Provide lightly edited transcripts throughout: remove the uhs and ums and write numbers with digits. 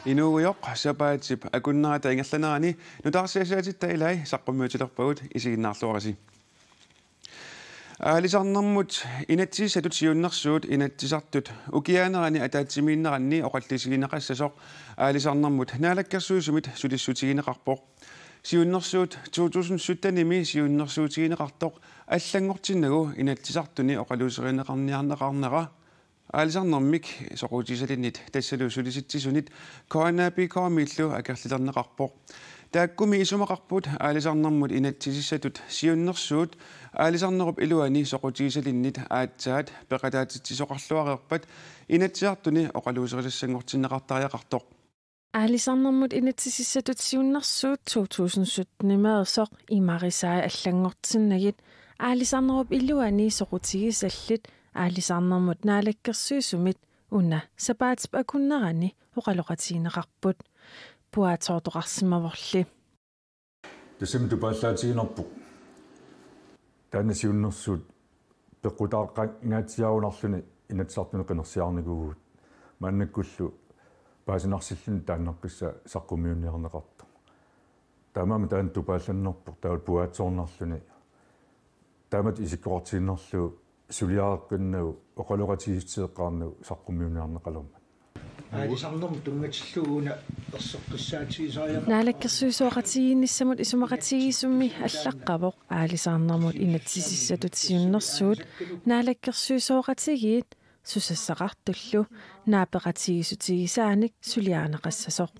Inuujoq sapaatip akunnerata ingerlanerani nutarsiasaatit tailai saqqummuutilerpagut isiginnaarluarasi. Alisarnermut inatsisatut siunnersuut inatsisartut ukiaanerani ataatimiinneranni oqallisigineqassasoq alisarnermut naalakkersuusumit sulissutigineqarpoq siunnersuut 2017-nimi siunnersuutigineqartoq аллангортиннагу inatsisartuni oqaluuserineqarniarneqarnera alisarnermik soqutiisalinnit tassaluusulisitsisунит коанапикоомиллу акерлилернеқарпоқ тааккуми исумақарпут alisarnermut inatsisissatut siunnersuut alisarnerup илуани соqutiisalinnit аатсаат пеқатаатитсисоқарлуареерпат inatsisartuni oqaluuserissassangortinneqartariaqartoq alisarnermut inatsisissatut siunnersuut 2017-nimaasoq имарисаа аллангортиннагит alisarnerup илуани соqutigisallit alisarnermut naalakkersuisumit una sapaatip akunnerani oqaloqatiineqarput puaatortoqarsimavorli тасим тупааллаатигинерпу таанасиуннэрсуут пеққутааққангаатсиарунарлуни инатсартуни қинерсиарникугуут мааннаккуллу паасинарсиллуни тааннаққисса саққумиунниарнеқарто таамаама таан тупаалланнерпу таавал пуаатсоорнарлуни таамат исиккоқартигиннерлу сулиааққиннагу оқалоқатигиссеэққарнагу саққумиунниарнеқалерма alisarnermut tungatilluguna erseqqissaatigisariaq naalakkersuisuoqatigiinnissamut isumaqatigisummi аллаққавоқ alisarnermut inatsisissatut siunnersuut naalakkersuisuoqatigiit susassaqartullu naapeqatigisutigisaanik suliaanеқассасоқ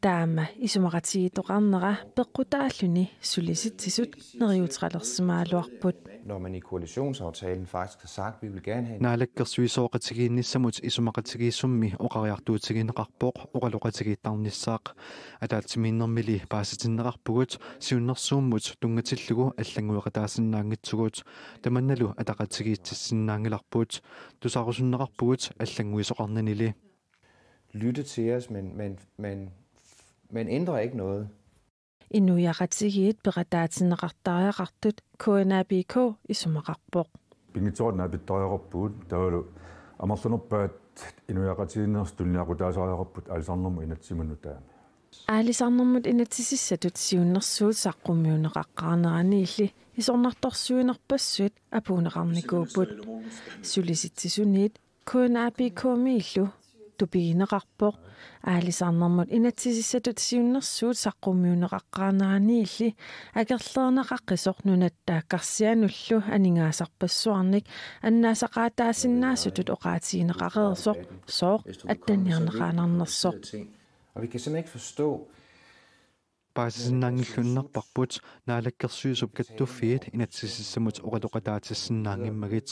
таама исумақатигитоқарнера пеққутааллуни сулиситсисут нериутралерсимаалуарпут når man i koalitionsaftalen faktisk har sagt, at vi vil gerne have naalakkersuisuoqatigiinnissamut isumaqatigisummi oqariartuutigineqarpoq oqaloqatigiittarnissaaq ataatimiinnermili paasitinneqarpugut siunnersuummut tungatillugu аллангуеқатаасиннаангитсугут таманналу атақатигиитсиннаангиларпут тусаруsunneqarpugut аллангуисоқарнанили lytte til os, men ændrer ikke noget. Inuiaqatigiit peqataatineqartariaqartut KNABK isumaqarpoq пингитсоорнаапиттариақарпугут тавалу амерлунерпаат инуиақатигиннерс тунниақутаасариақарпут алисарнерму инатсимуну таами alisarnermut inatsisissatut siunnersuut saqqummiuneqaqqaarnerani illi isornartorsuinerpassuit apuuneqarnikuuput sulisitsisuniit KNABK miillu tupigineqarpoq alisarnermut inatsisissatut siunnersuut saqqummiuneqaqqaarnerani illi akerleernaqaqqisoq nunattaakkarsianullu aningaasarpassuarnik annaasaqaataasinnaasutut oqaatigineqareersoq sooq attaniarneqaanarnersoq Og vi kan simpelthen ikke forstå paasisinnaangillunnerparput naalakkersuisup kattuffiit inatsisissamut oqaloqataatissinaangimmagit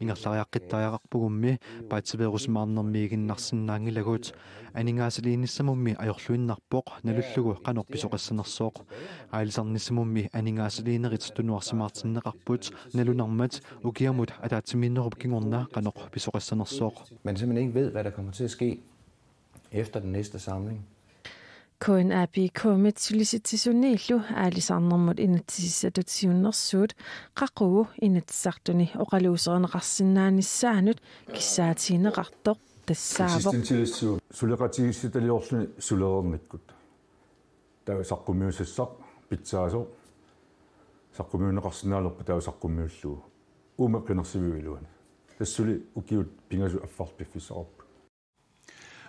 ingerlariaqqitariaqarpugummi paativeerusimaarnermiiginnarsinnaangilagut aningaasaliinissamummi ajorluinnarpoq nalullugu qanorpisoqassanersooq aalisarnissamummi aningaasaliinerit tunuarsimaartinneqarput nalunarmat ukiamut ataatimiinnerup kingorna qanorpisoqassanersooq man simpelthen ikke ved, hvad der kommer til at ske efter den næste samling. KNABK mitsulisitsisuniillu alisarnermut inatsisissatut siunnersuut qaqugu inatsartuni oqaluuserineqarsinnaannissaanut kissaatigineqartoq tassaavoq систинтилиссуу сулеқатигисситалиорлуни сулерерниккут таа саққумиусассақ питсаасо саққумиунеқарсинаалерпа таа саққумиуллуу ума қинерсивиуилуани тассули укиут пингасу аффарпиффисоорп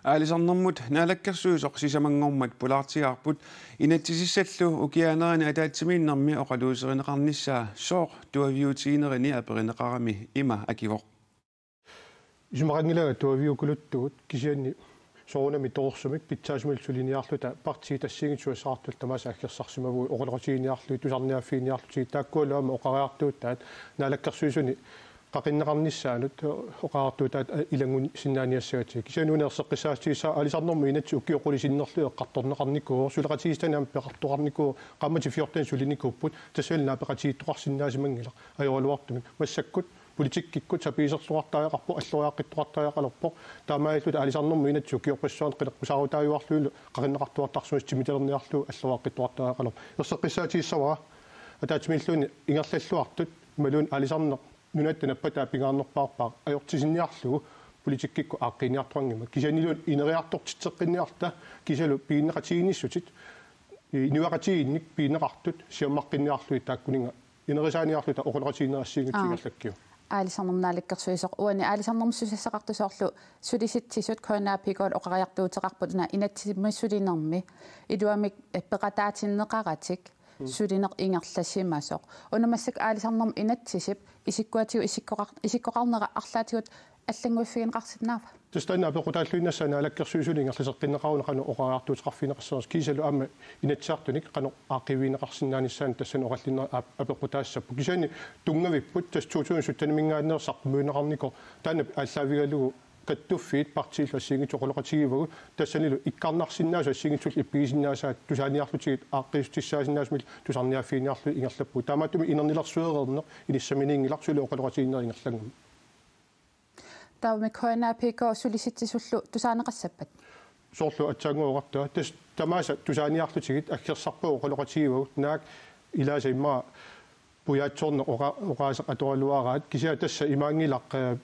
alisarnermut naalakkersuusoq sisamangormat pulaartigaarput inatsisissallu ukiaanerani ataatimiinnermi oqaluuserineqarnissaa sooq tuaviutiginerini aperineqarami ima akivoq исумақангилага туавиукулуттугут кисианни соорунами тоорсумик питсаасумил сулиниарлута партии тассигитсуассаартул тамаса аккерсарсимаву оқалоқатигиниарлуи тусарниаффиниарлути тааккуалаама оқариартуутаат наалаккерсуисуни qaqinneqarnissaanut oqaartuutaat ilanguni sinnaaniassagati kisianuuneerseqqissaatigisaa alisarnermu inatsi ukkiuqulisinnerlu eqqartorneqarnikuu suleqatigistaanaam peqartoqarnikuu qammati 14 sulinikuupput tassaalnaa peqatiittoqarsinnaasimanngila ajoraluartumik massakkut politikkikut sapiiserluartaajaqarpu alluriaqqittoqartaajaqalerpoq taamaillut alisarnermu inatsi ukkiorpassuan qinaqqusaarutaayuarluilu qaqinneqartuartarsuus timiterniarlu alluriaqqittoqartaajaqaler erseqqissaatigissawa ataatsimilluuni ingerlalluartut maluun alisarner nunattanappata pingaarnerpaarpaa ajortisinniarlugu политиккикку ааққиниартуангима кисанилу инериартортитеққинниарта кисалу пииннеқатигинниссутит инуақатигинник пииннеқартут сиаммаққинниарлуи тааккунинга инерисааниарлута оқулеқатигиннерассиингатсигаллаккиу аалисарнернааликкерсуисоқ уани аалисарнермсусассақартусоорлу сулиситсисут конаапикоол оқариартуутеқарпут на инатсиммиссулинерми илуамик пеқатаатиннеқаратик сулинеқ ингерлассимасоқ унамассак аалисарнерм инатсисип исиккуатиу исиккоқарнера арлаатигут аллангуиффигинеқарсинаава тустайна апеқутааллуиннассана алаккерсуисулин ингерласеққиннеқаруна қану оқариартуутеқарфинеқарсерс кисалу аама инатсаартуник қану аақивиинеқарсинааниссаан тассана ораллиннера апеқутаассаппу кисаани тунгавиппут тас 2017 сақмуинеқарнико таана аллаавигалугу каттуффиит партииллассиигит оқулеқатигивагу тассанилу иккарнарсиннаасу ассигитсул иппигисиннаасаат тусааниарлутигит ааққиустиссаасиннаасмил тусарниаффииниарлу ингерлаппу таамааттуми инернилэрсуерернеқ иниссаминиингиларсулу оқулеқатигиннери ингерлангум таумик конаапикоо сулиситсисуллу тусаанеқассаппат соорлу атсаангуоқартуа тас тамааса тусааниарлутигит аккерсарпуу оқулеқатигивагут наак илааса имма пуяатсорне оқаасеқ аторалуараат кисиа тасса имаангилақ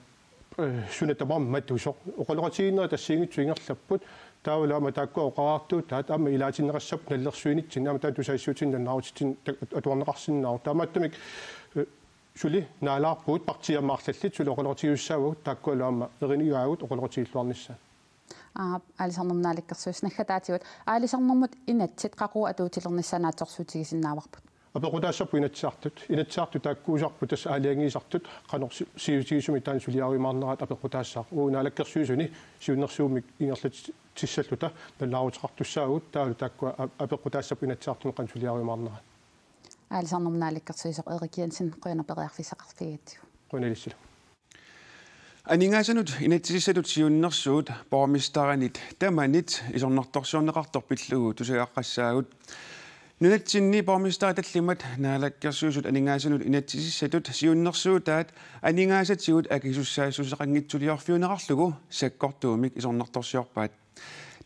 сунатамам матусо оқулеқатигиннери тассиингитсу ингерлаппут таавалаама тааккуа оқараартуут таат аама илаатиннеқассап наллерсуинитсин аама таа тусаассуутин наннаутитин атуарнеқарсиннаау таамааттамик сули наалаарпуут партиамаарлаллит сули оқулеқатигиуссаавагут тааккуалаама еринигаагут оқулеқатигиллуарниссаа аалисарнернааликкерсуис наггатаатигут аалисарнэрмут инатсит қақуа атуутилерниссанааторсуутигисиннааварпут апеқутаассаппу инатсаарту тааккуусарпу тас аалиангиисартут қанор сиутигисуми таан сулиаруимаарнерат апеқутаассаа уунаалаккерсуисуни сиуннэрсуумик ингерлат тиссаллута наллаарутеқартуссаагут таалу тааккуа апеқутаассаппу инатсаартуми қан сулиаруимаарнерат аалисарнернааликкерсуисоқ эрикиансин қуянерпериарфисақарфигатсигу қуналиссила анингасанут инатсисалут сиуннэрсуут пормистаранит таманит исорнарторсуорнеқартор пиллугу тусааққассаагут нунатсинни пормистара таллимат наалаккерсуусут анингасанут инатсисалут сиуннэрсуутаат анингасатигут акисуссаасусақангитсулиорфиунеқарлугу саккортуумик исорнарторсиорпаат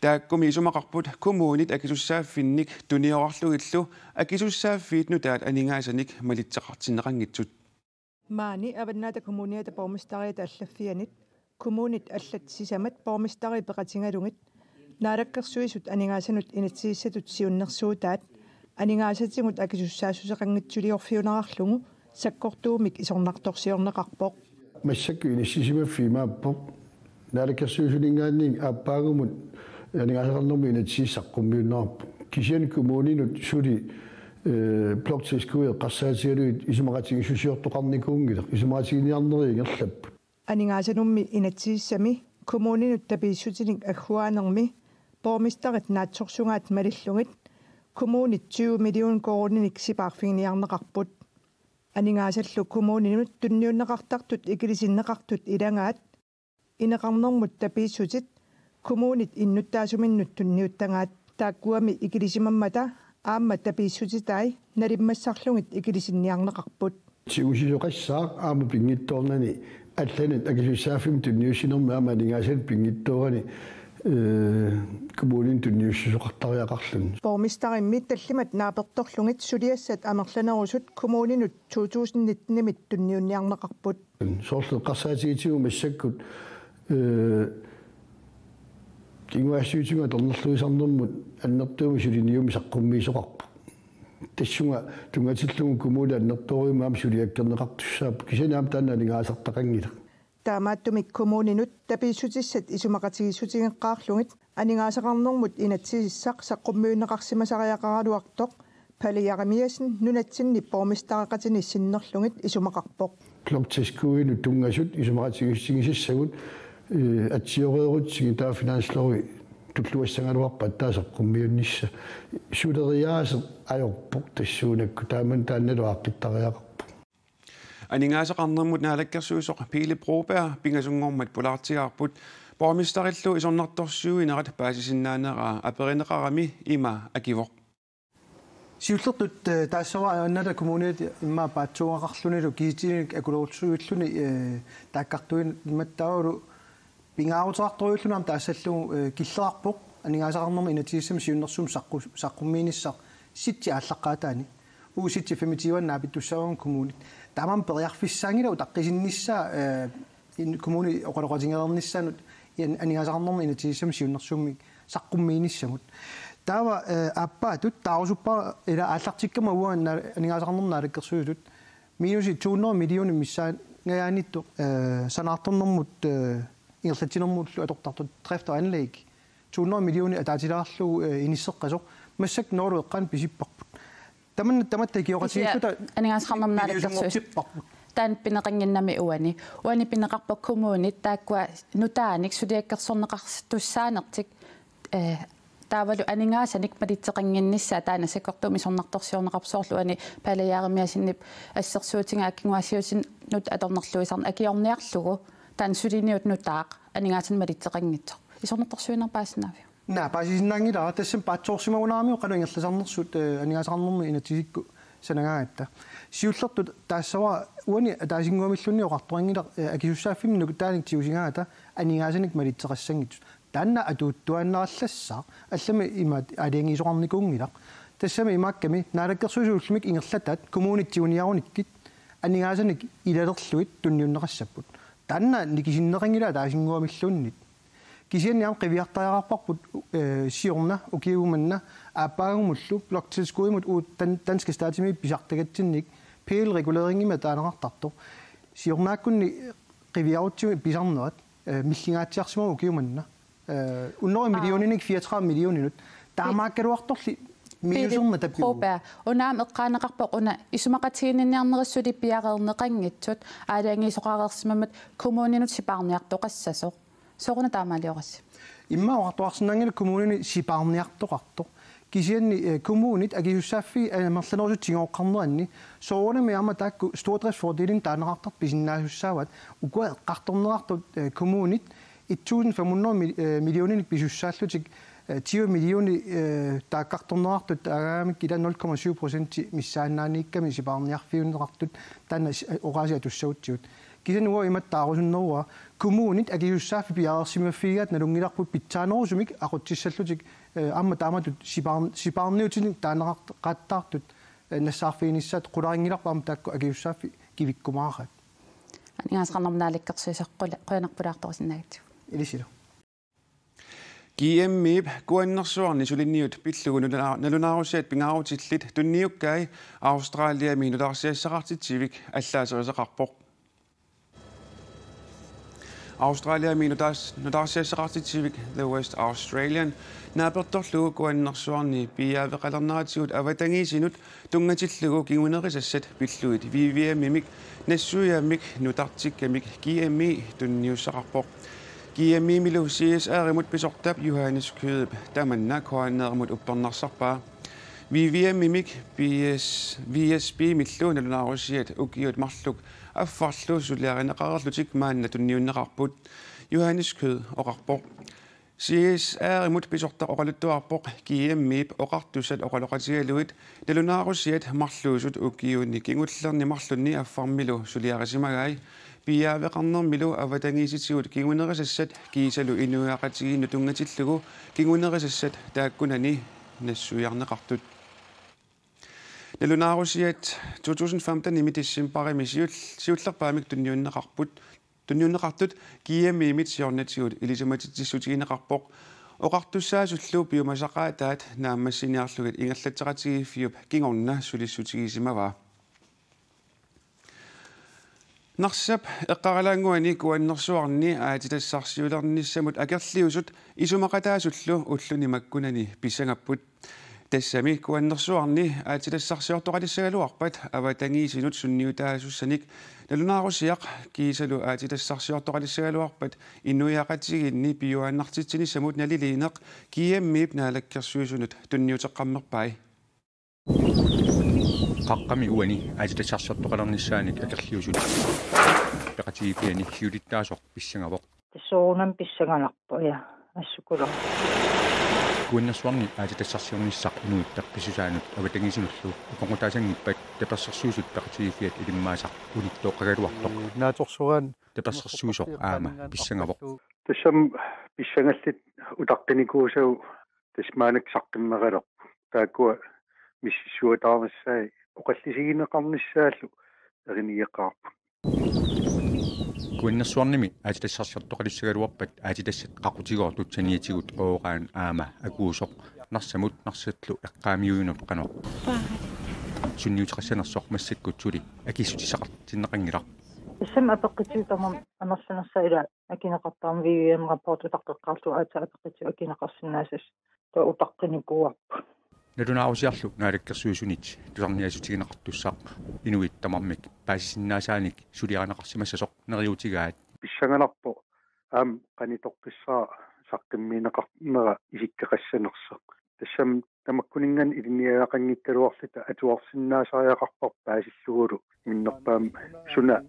тааккуми исумақарпут коммуунит акисуссааффинник туниорарлугиллу акисуссааффиит нутаат анингасаник малитсеқартиннеқангитсут маани аваннаата коммуниата пормистариата аллаффианит коммуунит аллат сисамат пормистари пеқатингалугит наалаккерсуисут анингасанут инатсииссатут сиуннэрсуутаат анингасатингут акисуссаасусақангитсулиорфиунеқарлугу саккортуумик исорнарторсиорнеқарпоқ массакку иниссисимаффимааппоқ наалаккерсуисулингаанник ааппаагумут анингасақарнэрми инатсииссаққуммиуннаарпу кисиани коммуунинут сули блоктискуи qassaatiguluit исумақатигисусиортоқарникуунгилеқ исумақатигиниарнериингерлаппу анингасанумми инатсииссами коммуунинут тапииссутиник аггуаанерми пормистарит наатсорсунгаат малиллугит коммуунит 20 миллион корониник сипаарфигниарнеқарпут анингасаллу коммуунинут тунниуннеқартартут икилисиннеқартут илангаат инеқарнэрмут тапииссутит коммуунит иннуттаасуминнут тунниуттангаат тааккуами икилисимаммата аама тапииссутитай налиммассарлугит икилисинниарнеқарпут сиусисоқассаақ аама пингитторнани алланат акисуссааффим тунниуссинерми аама анингасат пингитторани коммуунин тунниуссисоқартариақарлун пормистаримми таллимат нааперторлугит сулиассат амерланерусут коммуунинут 2019-мит тунниунниарнеқарпут соорлу қарсаатигитигу массаккут ингуассуутинга торнерлуисарнэрмут аннертууми сулиниуми саққуммиисоқарпу тассунга тунгатиллугу коммуна аннерторуимаам сулиаккернеқартуссааппу кисанаам таанна анингаасартақангила таамааттумик коммуунинут тапииссутиссат исумақатигиссутингеққаарлугит анигаасақарнэрмут инатсисиссақ саққуммиунеқарсимасариақаралуартоқ палиарамиасин нунатсинни пормистареқатини синнерлугит исумақарпоқ блоктискуину тунгасут исумақатигиссигисассагут атсиореерут сигитаа финанслери туллуассангалуарпат таасаққуммиуннисса сулериааса аёрпоқ тассуунакку тааман таанналу ааққиттариақарпу анингасақарнэрмут наалаккерсуисоқ пили пробер пингасунгормат полаартигаарпут пормистариллу исорнарторсуинерат паасисиннаанера аперинеқарами има акивоқ сиуллертут таассава аннала коммуниат имма паатсуангақарлунилу киитиник акулуурсуиллуни тааккартуин иматтаавалу пингаарутеқарторюуллунам таассаллугу киллерарпоқ анигаасақарнэрми инатииссами сиуннэрсуум саққуммииниссақ ситти ааллаққаатаани ууситти фемитиван наапиттуссаагун коммунит тамам периарфиссаангила утаққисиннissaa kommune oqaloqatingerernissannut anigasaqarnermi inatiissam siunnersuummi saqqummiinissamut taava appaatut taarusuppa ila aallartikkama uanna anigasaqarnerna alakkersuusut minusi 200 million missaan ngayaanittu sanaartornermut ingerlatinermullu atortartut drift og anlæg 200 million ataatilaarlu inisseqqaso massak nooru eqqan pisipparput tamat kioratiikkuta anigasaqarnerna alakkersuusut tan pineqanginnami uani pineqarpa kommunit taakkua nutaanik suliakkersorneqartusaanertik taavalu aningaasanik malitteqanginnissa taana sakortumi sornartorsiorneqarsoorlu ani palajaarimiasinnip assersuutinga akkinguasiusin nut atornerluisarn akiorniarlugu taan suliniut nutaaq aningaasan malitteqangitso isornertorsuinerpaasinaavi paasisinnaangila tassam paatsoorsimagunaarmiu qaluingerlasarnersut anigaasaqarnermi inatisikku sanagaata siullertut taassava uani taasinguamillunni oqartorangila akisussaaffimi nukutaanik tiusingaata aningaasanik malitteqassangitsu taanna atuuttuannerallassa allami imat aliangiisoqarnikuungilaq tassami imaakkami naalakkersuusuullumik ingerlatat kommunittiuniarunikit aningaasanik ilalerluit tunniunneqassapput taanna nikisinneqangila taasinguamillunnit kisianniam qiviartariaqarparput siorna ukiumanna aapaagumullu bloktilskuimut uut danske staatimi pisartagatsinnik peel reguleringima taaneqartartu siornaakkunni qiviarutsimi pisarnerat millingaatsiarsimu ukiumanna unnori millioninnik 34 millioninut taamaakkaluartorli miusurna tappiu proba unaam eqqaaneqarpoq una isumaqatigininniarnerissuli piaqerneqanngitsut aaliangiisoqareersimamat kommuninut sipaarniartoqassasoq soquna taamaaliorassi imma oqartuarsinnaangila kommunini sipaarniartoqartoq kisianni kommunit akisussaafi merlanerusutsingoqqarneranni soorunami ama taakku stordriftsfordelen taaneqartart pisinnaasussaavat ukua eqqartornerartut kommunit 1500 millionin pisussaallutik 10 millioni taakkartornerartut agaamik ila 0,7% missaannaaniikkami sipaarniarfiunneqartut taanna oqaasiatussautsiut kisen uo imattaarusunnerua kommunit akisussaafi piareersimaffiigaat nalungilarput pitsaanerusumik aqutsissallutik amma taamatut sipaarniutinik taaneqattaartut nassaarfiinissaat qularingilарpa amma taakku akisussaafi kivikkumaaqat anigasaqarnermnaalikkersuiseqqula qoyanarpulaartorisinnagitsu ilisilo GMMIP kuannersuarni sulinniut pillugu nalunaarusiat pingaarutillit tunniukkai Australia miinutaarsiassaqartitsivik allaaseqisaqarpoq Australia miinutaarsiassaqartitsivik The West Australian naapertorlugu kuannersuarni piaaveqalernaatigut avatangiisinut tungatillugu kingunerissat pilluit VVMimik nassuyaamik nutartikkamik GMI tunniussaqarpoq GMI milu CSR-imut pisortap Johannes Kødep tamanna koanneermut uppernarsarpaa VVMimik VSB millu nalunaarusiat ukiut marluk affarlu suliarineqarerlutik maanna tunniunneqarput Johannes Kød oqarpoq CSR-imut pisorta oqaluttuarpoq GMI oqartusat oqaloqatigaluit nalunaarusiat marluusut ukiunni kingullerni marlunni affarmilu suliarisimagai piaaveqarnermilu avatangiisitigut kingunerissat kiisalu inuaqatigiinnu tungatillugu kingunerissat taakkunani nassuiarneqartut nalunaarusiat 2015 imitissimparimi siullerpaamik tunniunneqartut GMI-mit siornatigut ilisamatissuutigineqarpoq oqartussaasullu piumasaqaataat naammassiniarlugit ingerlatteqatigiiffiup kingorna sulissuutigiisimavaa narsap eqqaralaanguani kuannersuarni aatitassarsiulernissamut akerliusut isumaqataasullu ulluni makkunani pissangapput tassami kuannersuarni aatitassarsiortoqalissagaluarpat avatangiisinut sunniutaasuussanik nalunaarusiaq kiisalu aatitassarsiortoqalissagaluarpat innuiaqatiginni piuaannartitsinissamut naliliineq kiammiip naalakkersuusunut tunniuteqqammerpai qaqqami uani aatitassarsiortoqalernisaanik akerliusut peqatigipiani hiulittaasoq pissangavoq tassoorunam pissanganarpo ja assukula kuannersuarni aatitassarsiornissaq inuittaq pisusaanut avatangisinullu uqonqutaasangippat tapersersuusut peqatigipiat ilimmaasaq unittoqqagaluartoq naatorsugan tapersersuusoq aama pissangavoq tassam pissangallit utartinikuusau tasmaanak saqqimmeqaloq taakkua missisuataarmassai oqallisigineqarnissaallu eriniiqqaarpu kuinnersuarnimi aatitassarsiartoqalussagaluarpat aatitassat qaqutigoor tutsaniitigut qooqaan aama akuusoq narsamut narsallu eqqaamiuinut qanoq sunniutiqassanersoq massakkut suli akissutisaqartinneqanngilaq исэм апеққитиутамам анерсанерсаила акинеқартаарми виуям рапорт утаққеққарту аата апеққитиу акинеқарсинаасас та утаққиникуарпу налунаарусиарлу наалаккерсуусунит тусарниасутигинеқартуссаақ инуиттамармик паасисиннаасааник сулиаранеқарсимассасоқ нериутигаат писсангаларпо аам қанитоққиссаа саққиммиинеқарнера исиккеқассанерсақ тассам тамаккунинган илиниаақангиккалуарлита атуарсиннаасариақарпар паасиллугулу миннерпаам суна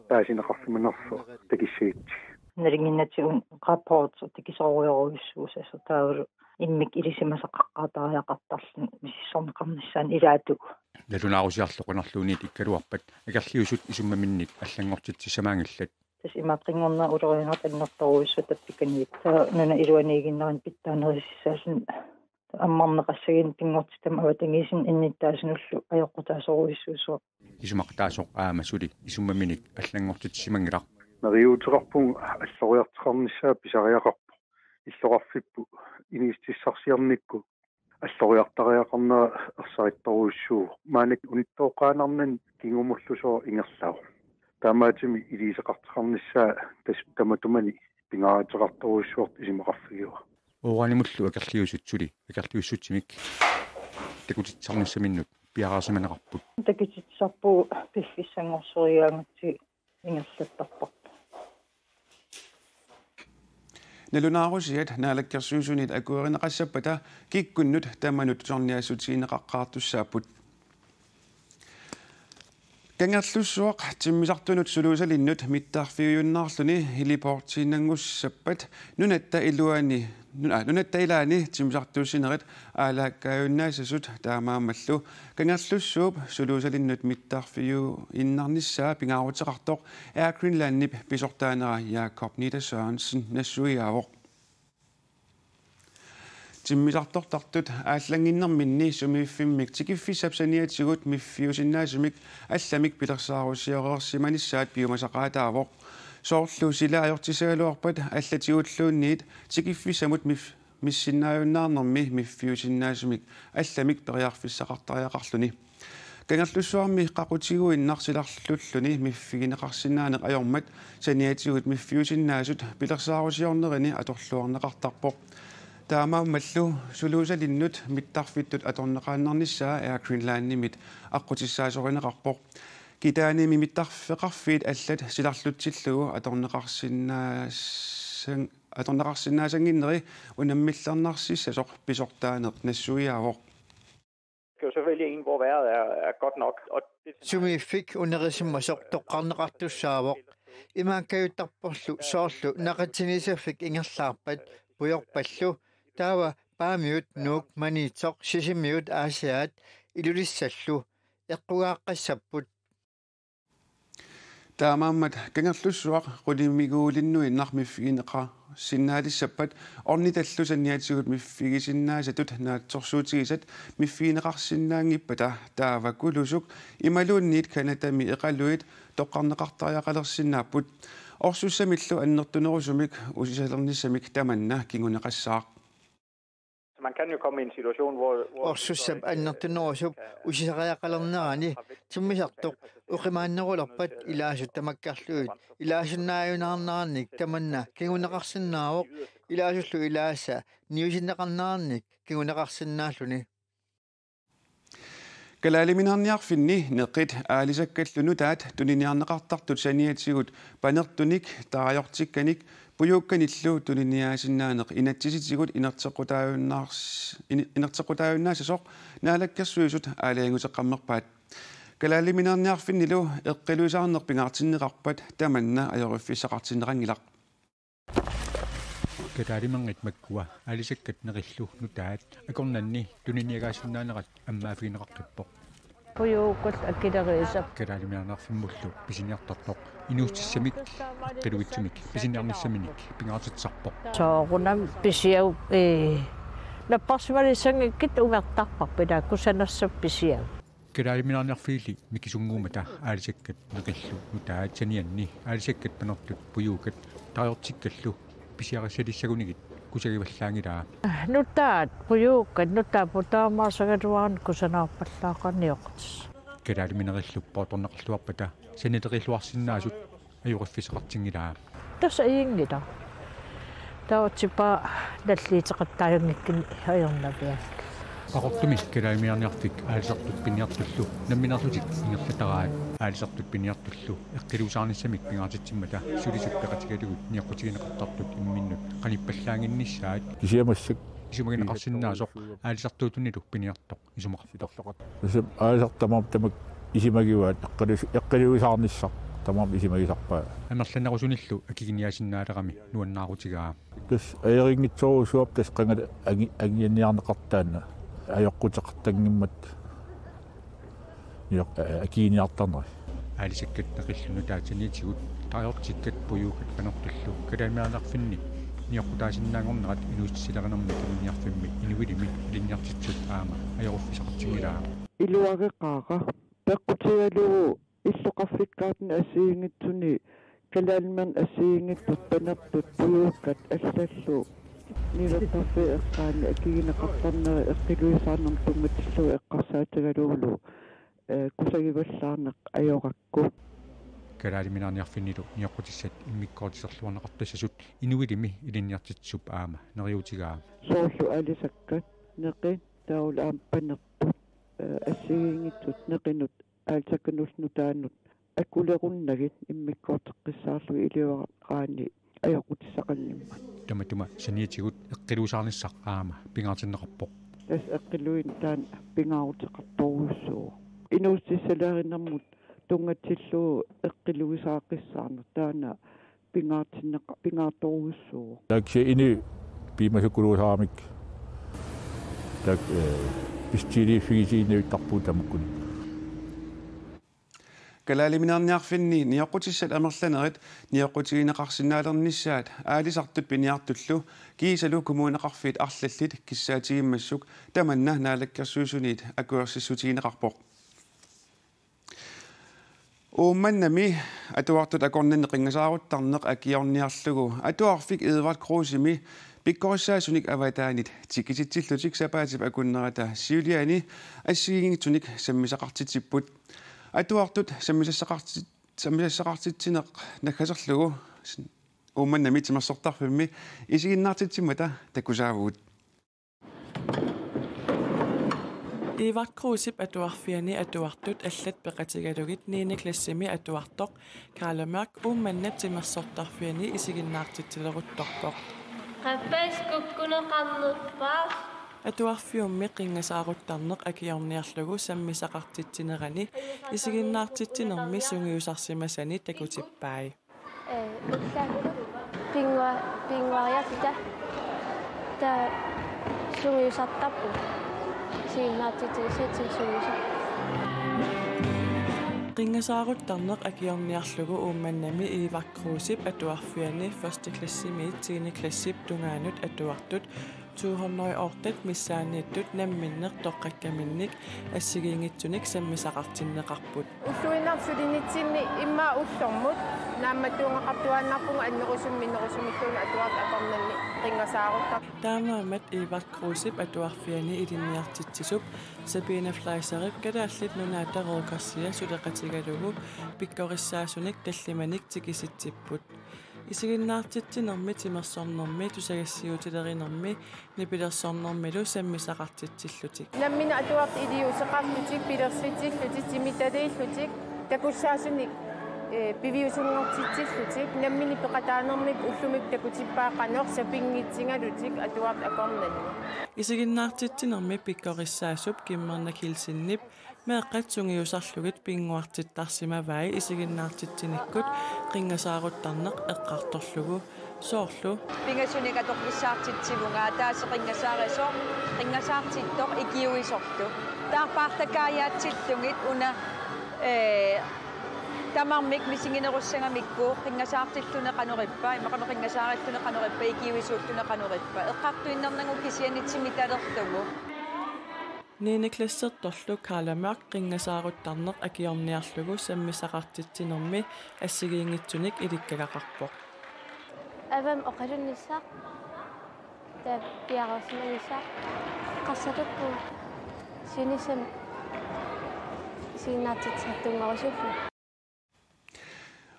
паасинеқарсиманерсо такиссагитси налингиннатигун рапорт такисоориоруиссуусасо таавалу иммик илисимасаққартариақартарлун миссорнеқарнассаан илаату налунаарусиарлоқанерлуунит иккалуарпат акерлиусут исуммаминник аллангортитсисамаангиллат тас имаатрингорна улериинерт аннерторуиссут таппиканиит таа нана илуанигиннерин питтаанерисисаалун аммарнеқассагин пингортитам аватангисин инниттаасинуллу аёққутаасоруиссуусуа исумақтаасоқ аама сули исуммаминик аллангортитсимангилар нериутеқарпун аллориартеқарниссаа писариақарпу иллоқарфиппу инистиссарсиарникку аллориартариақарнера ерсаритторуиссуу маанак униттооқаанарнан кингумуллусоо ингерлаа таамаатими илисеқартеқарниссаа таматумани пингаатерарторуиссуорт исимақарфигиуа ооранимуллу акерлиусутсули акерлиуссутсимик такутитсарниссаминнут пиараарсиманеқарпут такутитсарпу пиффиссангорсориаангатси ингерлаттарпар налунаарусиат наалаккерсуусунит акуеринеқассаппата киккуннут таманут сорниассутиинеқаққаартуссааппут кангерлуссуақ тиммисартунут сулуусалиннут миттаарфиуюннаарлуни хилипортиинангуссаппат нунатта илаани тиммисартууссинерит аалааккааюннаасасут таамаамаллу кангерлуссууп сулуусалиннут миттаарфиу иннарниссаа пингаарутеқартоқ Air Greenland-нип писортаанера Jakob Nita Sørensen нассуиаавоқ тиммисартортартут ааллангиннэрминни сумииффиммик тикиффисапсаниатсигут миффиусиннаасумик алламик пилерсаарусиореерсиманиссаат пиумасақаатаавоқ соорлу силаajortisaaluarpat аллатигуллуунниит тикиффисамут миссиннааюннаарнэрми миффиусиннаасумик алламик периарфиссақартариақарлуни кангерлуссуарми қақутигуиннарсиларлуллуни миффигинеқарсинаанеқ ajormat саниатигут миффиусиннаасут пилерсаарусиорнерини аторлуарнеқартарпоқ таамааммаллу сулуусалиннут миттарфиттут аторнеқааннарниссаа Air Greenland-нимит аққутиссаасоринеқарпоқ китааними миттарфеқарфиит аллат силарлутсиллугу аторнеқарсинаасангиннери унаммиллернарсиссасоқ писортаанеқ нассуиаавоқ Det er jo selvfølgelig en, hvor vejret er godt nok. Sumi fik unerissimmasoq toqqarneqartussaawoq imaakayuttarporlu soorlu naqatinisafik ingerlaarpat pujorpallu taava paamiut nuuk maniitoq sisimiut aasiaat ilulissallu eqqugaaqqassapput таамааммат кангерлуссуақ qulиммигуулиннуи миффигинеқа синнаалиссаппат орниталлу санниатигут миффигисиннаасатут наатсорсуутигисат миффигинеқарсинаангиппата тааваккулусук ималуунниит канатами эқалуит тоққарнеқартариақалерсинааппут орсуссамиллу аннертунерусумик усисалерниссамик таманна кингунеқассаақ Man kan jo komme i en situation, hvor orsussam annertunerusup usisariaqalernerani timmisartoq uqimaannerulerpat ilaasut tamakkarluit ilaasunnaayunaarnaarnik tamanna kinguneqarsinnaawoq ilaasullu ilaasa niusinneqarnaarnik kinguneqarsinnaalluni калаалиминарниарфинни неқит аалисаккаллуну таат тунниарнеқартартут саниатсигут панертуник таажортикканик пуюукканиллу тунниаасиннаанеқ инатсиситигут инертеқутааюннаасасоқ наалаккерсуисут аалиангутеққаммерпаат калаалиминарниарфиннилу эққилуисаарнерпингаартиннеқарпат таманна аёриффиссақартиннеқангилақ катаалимангит маккуа алисаккат нериллу нутаат акорнанни тунниагаасиннаанерат аммаафигинеқарқиппоқ пуюуккут аккилериисап катаалимиарнарфиммуллу писиниартартоқ инуутиссамик қилуитсумик писиниарниссаминик пингаартитсарпоқ соорунам писиау наппарсималиссангиккит унгартарпарпила кусанерсап писиау Kelaaliminaarniarfiili mikisunguumata aalisakkat neqillu nutaatanianni aalisakkat panertut puyuukat tariortikkallu pisiaqassalissagunigiit kusagivallаангилаа Nuttaat puyuukkat nuttaaputaamarsagaluarn kusanaarpallaaqarnioqatis Kelaaliminarillu pootorneqarluarpata saniteqilluarsinnaasut ajuriffisaqartingilaa tassa iingila tautipa nalliiteqattaajungikkini ajornavial Aqortumi kelaaliminaarniarfik aalisartut piniartullu namminarlutik ingerlataraat aalisartut piniartullu eqqiluusaarnissamik pingaartitsimmata sulisuppeqatigalugut niaqqutigineqartartut imminnut qanippallaaginnissaat kisiamassak isumagineqarsinnaasoq aalisartuutunilu piniartoq isumaqartoq tasam aalisartamaam tamak isimagiwaat eqqiluusaarnissaq tamaam isimagisarpaa амерланерусуниллу акигиниасиннаалерами нуаннаарутигаа тас аерингитсоруусуап тас qangala агианниарнеқартаана аёққутеқартангиммат акиниартарнери аалисаккат неқиллуну таатаниитигут тариортиккат пуюукат панертуллу калаамиарнарфинни ниоққутаасиннаангорнерат инуустисилеринерми киминиарфимми инуилими илинниартитсут аама аёруффисақартигилаа илуагеқааqa пеққутигалугу иллоқарфиккаатна асиингитсуни калаалман асиингиттут панертут пуюуккат аллаллу нилертарфи эққаани акигинеқартарнери эққилуисаарнам тунгатиллу эққарсаатагалуулу кусагиваллаарнеқ аёракку калаалиминаарниарфиннилу ниоққутиссат иммиккоотисерлуарнеқартассасут инуилими илинниартитсуп аама нериутигаа соорлу алисаккат неқи таулаам панертут асиингиттут неқинут аалсаккануснутаанут акулеруннагит иммиккоотеққиссаарлу илиуараани аёқутиссақаннимма таматума саниатигут эққилуусаарниссақ аама пингаартиннеқарпоқ тас эққилуин таан пингаартеқарторуссуу инуустиссалааринэрмут тунгатсиллуу эққилуисаақиссаарну таана пингаарторуссуу такси ини пимасукулуусаарамик так пистили фигисиинеуттарпуу тамуккуни калаалиминаарниарфинни ниоққутиссат амерланерит ниоққутигинеқарсиннаалернissaат аалисартут пиниартуллу киисалу коммунеқарфиит арлаллит киссаатигиммассук таманна наалаккерсуусуниит акуерсиссутигинеқарпоқ уумманнами атуартут акорнанне қингасааруттарнеқ акиорниарлугу атуарфик Edvard Krusimi пиккориссаасуник аватаанит тиккиситсиллутик сапаатип акуннерата сиулиани ассигингитуник саммисақартитсиппут атуартут саммисассақартитсинеқ наггасерлугу уумманнами тимерсортарфимми исигиннаартитсиммата таккусаавуут Edvard Krusip atuarfiani atuartut allat peqatigalugit 9. klassimi atuartoq Karla Mørk uumannat timersortarfiani isiginnaartittileruttorpoq Qappais kukkuneqarnerpaa atuarfiummi qingasaaruttarneq akiorniarlugu sammisaqartitsinerani isiginnaartitsinermi sungiusarsimasani takutippai pingwariapita ta sungiusartarpu qingasaaruttarneq akiorniarlugu uumannami Edvard Krusip atuarfiani 1. klassimi 10. klassip tungaanut atuartut 200 ortat missaaniittut namminneq toqqakkaminnik assigiingitsunik sammisaqartinneqarput уллуинарсулинитсинни имма уллормут наамматунгақартуааннарпунга аннерусумминерусумиттуна атуарт аторнанни қингасаарутта таамаамат Edvard Krusip atuarfiani илинниартитсисуп Sabina Fleiserip калааллит нунаатареукарсия сулеқатигалугу пиккориссаасуник таллиманик тикиситсиппут isiginnaartittinermi timersornermi tusagassiutilerinерми нипилерсорнэрмилу саммисақартитсиллутик наммина атуарт илиусеқарлутик пилерситсиллутик тимиталииллутик такуссаасуник пивиусунгортитсиллутик наммини пеқатаанермик уллумик такутиппаақанер сапингитсингалутик атуарт акорнанни isiginnaartittinermi pikkorissaasup kimmernak hilsinniп meeqqatsungiusarlugit pinguartittaarsimavai isiginnaartittinikkut qingasaaruttarneq eqqartorlugu soorlu pingasuniga toqvissaartitsilunga taase qingasaariso qingasaartittoq ikiuisortu taarpaartakaayaatillungit una tamarmik misinginerussangamikku qingasaartillune qanorippa imaqano qingasaarillune qanorippa ikiuisuuttune qanorippa eqqartuinnernagu kisianitsimitalertugu Nene klessertorlu kaalamaq qingasaaruttарнеq akiorniarlugu sammisaqartitsinermi assigiingitsunik ilikkagaqarpoq. Avam oqalunissa ta piaqarsimanissa qassatuppu sinisam sinnaatitsattungarusufu.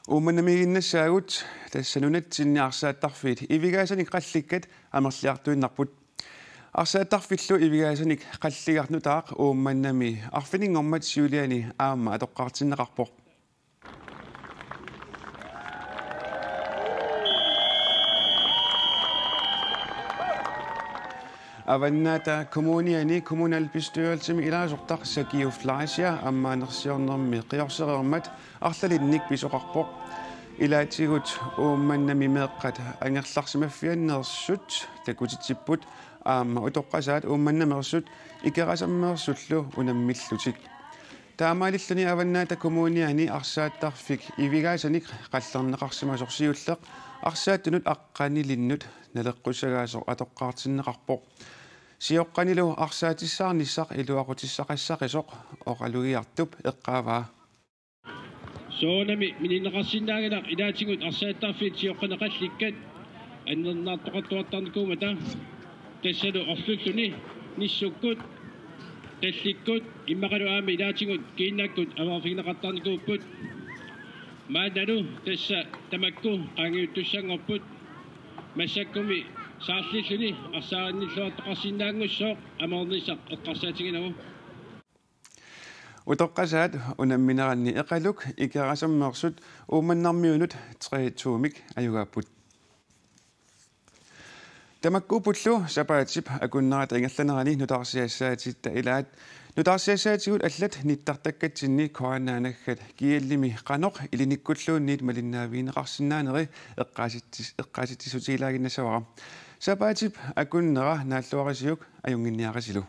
Uumannamiginnassaagut tassanunatsinniarsaattarfiit ivigaasanik qallikkat amerliartuinnarput арсааттарфиллу ивигаасаник қаллигарнутаақ уумманнами арфинингормат сиулиани аама атоққартиннеқарпоқ аванната коммуниани коммуналбистуалтими илаасортар сакиуфлаасиа аммаанерсиорнерми қиорсереермат арлалинник писоқарпоқ илаатигут уумманнами меэққат ангерларсимаффианнерсут такутитсиппут аама утоққасаат уумманнамерсут икерасаммерсуллу унаммиллутик таамаалиллани аваннаата коммуниани арсааттарфик ивигаасаник қаллернеқарсимасорсиуллеқ арсааттунут аққанилиннут налеққусагаасор атоққартиннеқарпоқ сиоққанилу арсаатиссаарниссақ илуақутиссақассақисоқ оқалугиартуп эққааваа соонами мининеқарсинаагинақ илаатигут арсааттарфик сиоққанеқалликкат аннернаартоқаттуаттарникуумата тассалу орлуллуни ниссуккут талликкут иммақалу аами илаатигут кииннаккут аваарфигнеқартарникууппут маанналу тасса тамакку қангиуттуссангорпут массаккуми саарлиллуни арсааанниллуартоқарсинаагуссооқ амаорнисақ эққарсаатигинагу утоққасаат унамминеранни эқалук икерасаммерсут ууманнармиунут 3-2-мик аюгааппут тамаккуупуллу сапаатип акуннерат ингерланерани нутаарсиассаатитта илаат нутаарсиассаатигут аллат ниттартаккатсинни коаннаанаггат киаллими қаноқ илиниккуллуунниит малиннаавиинеқарсинаанери эққааситтисутигилагиннасавара сапаатип акуннера нааллуарисиук аюнгинниарасилу